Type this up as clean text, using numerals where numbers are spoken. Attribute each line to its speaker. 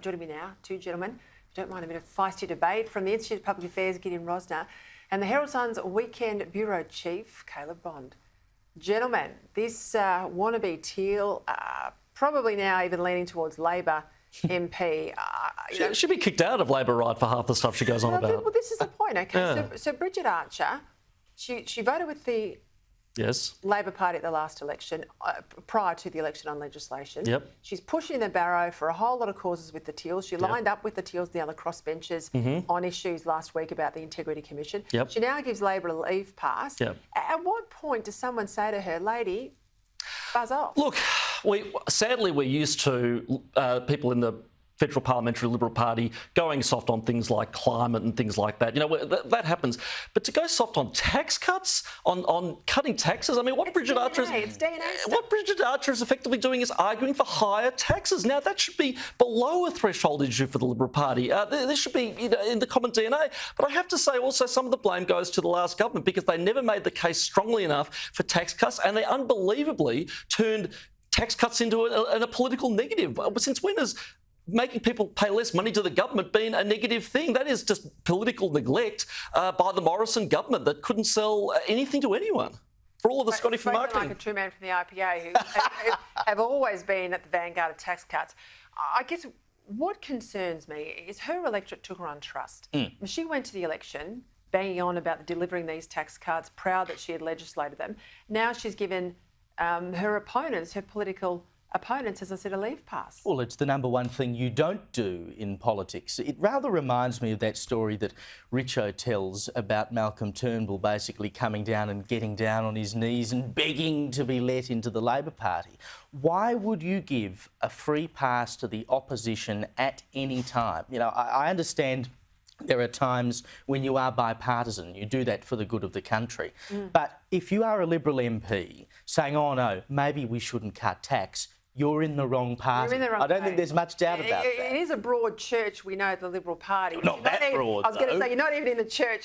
Speaker 1: Joining me now, two gentlemen, if you don't mind a bit of feisty debate, from the Institute of Public Affairs, Gideon Rosner, and the Herald Sun's Weekend Bureau Chief, Caleb Bond. Gentlemen, this wannabe Teal, probably now even leaning towards Labor MP.
Speaker 2: She'll be kicked out of Labor right for half the stuff she goes on about.
Speaker 1: Well, this is the point, okay? So Bridget Archer, she voted with the Labor Party at the last election, prior to the election on legislation.
Speaker 2: Yep.
Speaker 1: She's pushing the barrow for a whole lot of causes with the Teals. She lined up with the Teals down the crossbenches on issues last week about the Integrity Commission.
Speaker 2: Yep.
Speaker 1: She now gives Labor a leave pass.
Speaker 2: Yep.
Speaker 1: At what point does someone say to her, lady, buzz off?
Speaker 2: Look, sadly we're used to people in the Federal Parliamentary Liberal Party going soft on things like climate and things like that. You know, that happens. But to go soft on tax cuts, on cutting taxes, I mean, what Bridget Archer is effectively doing is arguing for higher taxes. Now, that should be below a threshold issue for the Liberal Party. This should be in the common DNA. But I have to say also some of the blame goes to the last government because they never made the case strongly enough for tax cuts, and they unbelievably turned tax cuts into a political negative. Since when has making people pay less money to the government being a negative thing? That is just political neglect by the Morrison government that couldn't sell anything to anyone. For all of the Scotty for marketing.
Speaker 1: Like a true man from the IPA who have always been at the vanguard of tax cuts. I guess what concerns me is her electorate took her on trust. She went to the election banging on about delivering these tax cuts, proud that she had legislated them. Now she's given her opponents, her political opponents, as I said, a leave pass.
Speaker 3: Well, it's the number one thing you don't do in politics. It rather reminds me of that story that Richo tells about Malcolm Turnbull basically coming down and getting down on his knees and begging to be let into the Labor Party. Why would you give a free pass to the opposition at any time? You know, I understand there are times when you are bipartisan. You do that for the good of the country. But if you are a Liberal MP saying, oh no, maybe we shouldn't cut tax, you're in the wrong party.
Speaker 1: I
Speaker 3: don't think there's much doubt about that.
Speaker 1: It is a broad church, we know, the Liberal Party.
Speaker 3: Not that broad,
Speaker 1: I was going to say, you're not even in the church.